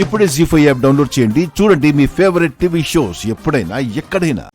ఇప్పుడే జీ5 app download చేయండి. చూడండి మీ ఫేవరెట్ టీవీ షోస్ ఎప్పుడైనా ఎక్కడైనా.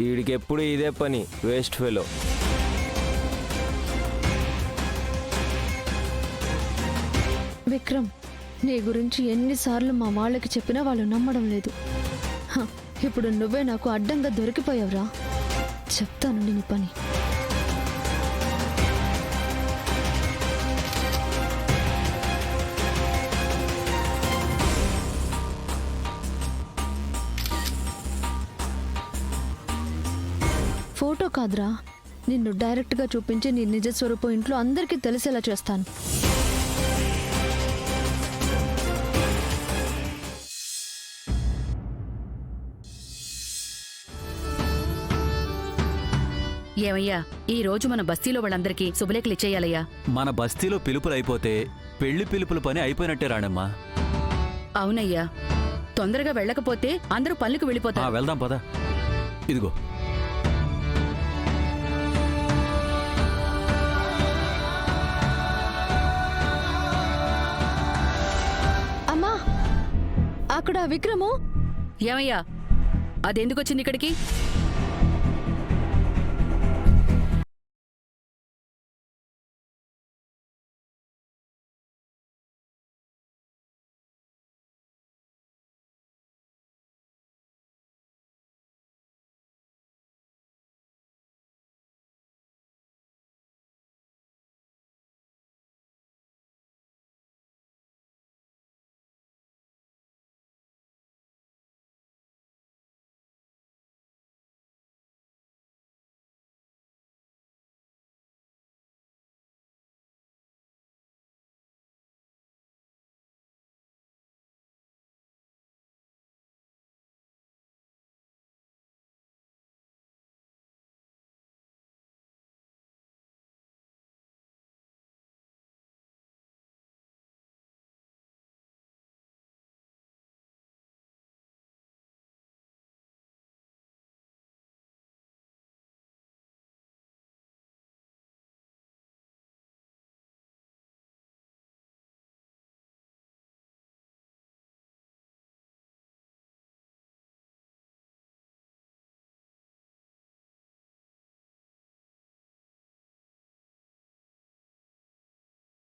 వీడికెప్పుడు ఇదే పని, వేస్ట్ ఫెలో. విక్రమ్, నీ గురించి ఎన్నిసార్లు మా వాళ్ళకి చెప్పినా వాళ్ళు నమ్మడం లేదు. ఇప్పుడు నువ్వే నాకు అడ్డంగా దొరికిపోయావురా. చెప్తాను నీ పని. ఫోటో కాదురా, నిన్ను డైరెక్ట్గా చూపించి నీ నిజ స్వరూపం ఇంట్లో అందరికీ తెలిసేలా చేస్తాను. ఏమయ్యా, ఈ రోజు మన బస్తీలో వాళ్ళందరికీ శుభలేఖలు ఇచ్చేయాలయ్యా. మన బస్తీలో పిలుపులు అయిపోతే పెళ్లి పిలుపుల పని అయిపోయినట్టే రాణమ్మా. అవునయ్యా, తొందరగా వెళ్ళకపోతే అందరూ పనులకు వెళ్ళిపోతారు. వెళ్దాం పద. ఇదిగో. అమ్మా, అక్కడ విక్రము. ఏమయ్యా, అదెందుకొచ్చింది ఇక్కడికి?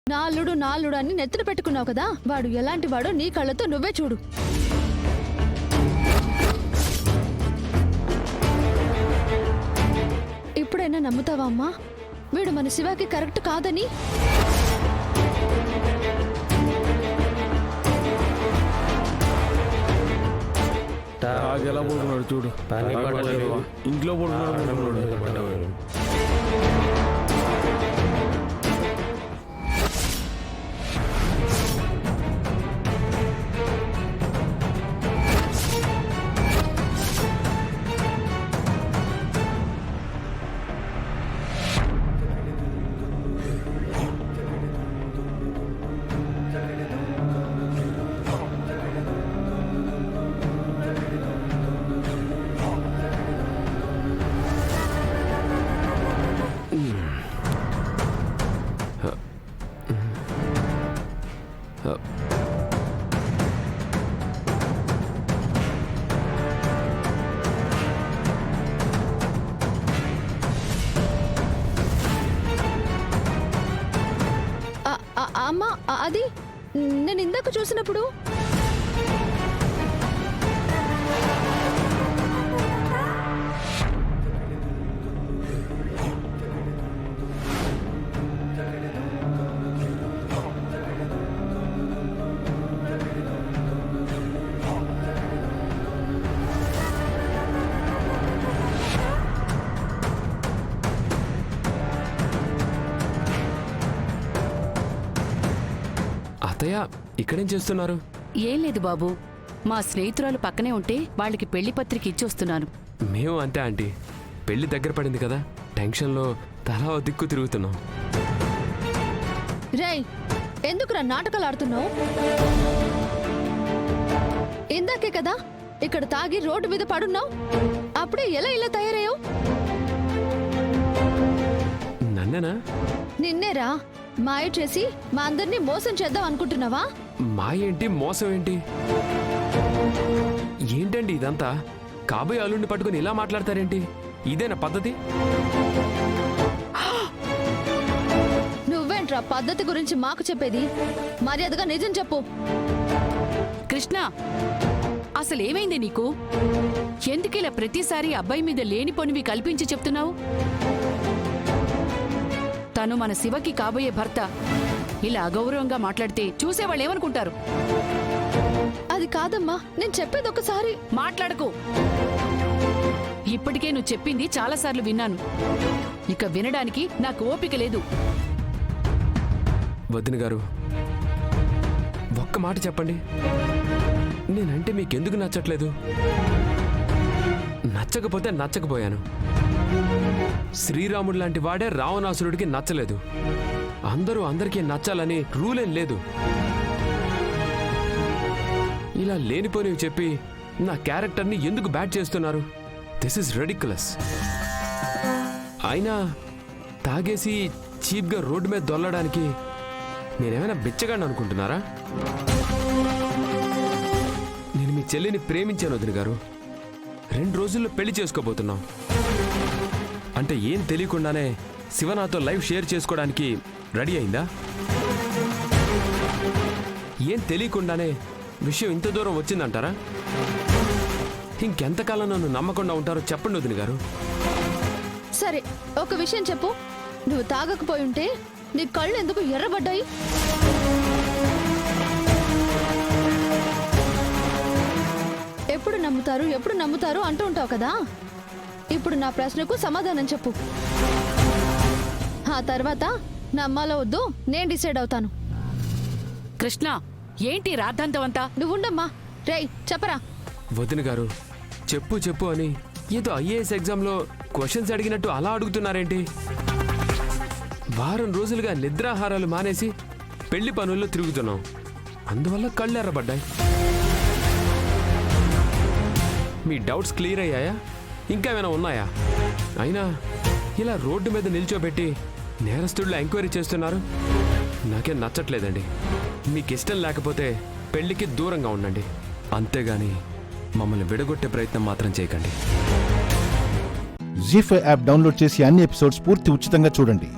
నాలుడు నాలుడు అని నెత్తిన పెట్టుకున్నావు కదా, వాడు ఎలాంటి వాడో నీ కళ్ళతో నువ్వే చూడు. ఇప్పుడైనా నమ్ముతావా అమ్మా, వీడు మన శివాకి కరెక్ట్ కాదని? ఎలా పడుకున్నాడు చూడు, ఇంట్లో పడుకున్నాడు. అమ్మా, అది నేను ఇందాక చూసినప్పుడు. అత్తయ్య ఇక్కడేం చేస్తున్నారు? ఏం లేదు బాబు, మా స్నేహితురాలు పక్కనే ఉంటే వాళ్ళకి పెళ్లి పత్రిక ఇచ్చొస్తున్నాను. మేము అంతే ఆంటీ, పెళ్లి దగ్గర పడింది కదా, టెన్షన్లో తలా ఓ దిక్కు తిరుగుతున్నాం. రేయ్, ఎందుకురా నాటకాలు ఆడుతున్నావు? ఇందాకే కదా ఇక్కడ తాగి రోడ్డు మీద పడున్నావు, అప్పుడే ఎలా ఇలా తయారయ్యావు? నన్నేనా? నిన్నేరా, మాయ చేసి మా అందరినీ మోసం చేద్దాం అనుకుంటున్నావా? మా ఏంటి మోసం ఏంటి? ఏంటండి ఇదంతా? కాబోయే అల్లుడిని పట్టుకుని ఇలా మాట్లాడతారేంటి? ఇదేనా పద్ధతి? నువ్వేంట్రా పద్ధతి గురించి మాకు చెప్పేది? మర్యాదగా నిజం చెప్పు. కృష్ణ, అసలేమైంది నీకు? ఎందుకిలా ప్రతిసారి అబ్బాయి మీద లేనిపోనివి కల్పించి చెప్తున్నావు? తను మన శివకి కాబోయే భర్త. ఇలా అగౌరవంగా మాట్లాడితే చూసేవాళ్ళు ఏమనుకుంటారు? అది కాదమ్మా, నేను చెప్పేది ఒకసారి. మాట్లాడకు. ఇప్పటికే నువ్వు చెప్పింది చాలాసార్లు విన్నాను, ఇక వినడానికి నాకు ఓపిక లేదు. వదిన గారు, ఒక్క మాట చెప్పండి, నేనంటే మీకెందుకు నచ్చట్లేదు? నచ్చకపోతే నచ్చకపోయాను. శ్రీరాముడు లాంటి వాడే రావణాసురుడికి నచ్చలేదు. అందరూ అందరికీ నచ్చాలని రూలేం లేదు. ఇలా లేనిపోనివి చెప్పి నా క్యారెక్టర్ని ఎందుకు బ్యాడ్ చేస్తున్నారు? This is ridiculous. అయినా తాగేసి చీప్గా రోడ్డు మీద దొల్లడానికి నేనేమైనా బిచ్చగాడిని అనుకుంటున్నారా? నేను మీ చెల్లిని ప్రేమించాను వదిన గారు. 2 రోజుల్లో పెళ్లి చేసుకోబోతున్నాం. అంటే ఏం తెలియకుండానే శివ నాతో లైఫ్ షేర్ చేసుకోవడానికి రెడీ అయిందా? ఏం తెలియకుండానే విషయం ఇంత దూరం వచ్చిందంటారా? ఇంకెంతకాలం నన్ను నమ్మకుండా ఉంటారో చెప్పండి వదిన గారు. సరే, ఒక విషయం చెప్పు. నువ్వు తాగకపోయి ఉంటే నీ కళ్ళు ఎందుకు ఎర్రబడ్డాయి? ఎప్పుడు నమ్ముతారు అంటూ ఉంటావు కదా. ఇప్పుడు నా ప్రశ్నకు సమాధానం చెప్పు. ఆ తర్వాత నమ్మాలో వద్దు నేను డిసైడ్ అవుతాను. కృష్ణ, ఏంటి రాద్ధాంతమంతా? నువ్వుండమ్మా. రేయ్, చెప్పరా. వదిన గారు, చెప్పు చెప్పు అని ఏదో ఐఏఎస్ ఎగ్జామ్లో క్వశ్చన్స్ అడిగినట్టు అలా అడుగుతున్నారేంటి? వారం రోజులుగా నిద్రాహారాలు మానేసి పెళ్లి పనుల్లో తిరుగుతున్నాం. అందువల్ల కళ్ళు ఎర్రబడ్డాయి. మీ డౌట్స్ క్లియర్ అయ్యాయా? ఇంకా ఏమైనా ఉన్నాయా? అయినా ఇలా రోడ్డు మీద నిల్చోబెట్టి నేరస్తుడిలో ఎంక్వైరీ చేస్తున్నారు. నాకేం నచ్చట్లేదండి. మీకు ఇష్టం లేకపోతే పెళ్లికి దూరంగా ఉండండి, అంతేగాని మమ్మల్ని విడగొట్టే ప్రయత్నం మాత్రం చేయకండి. జీ5 యాప్ డౌన్లోడ్ చేసి అన్ని ఎపిసోడ్స్ పూర్తి ఉచితంగా చూడండి.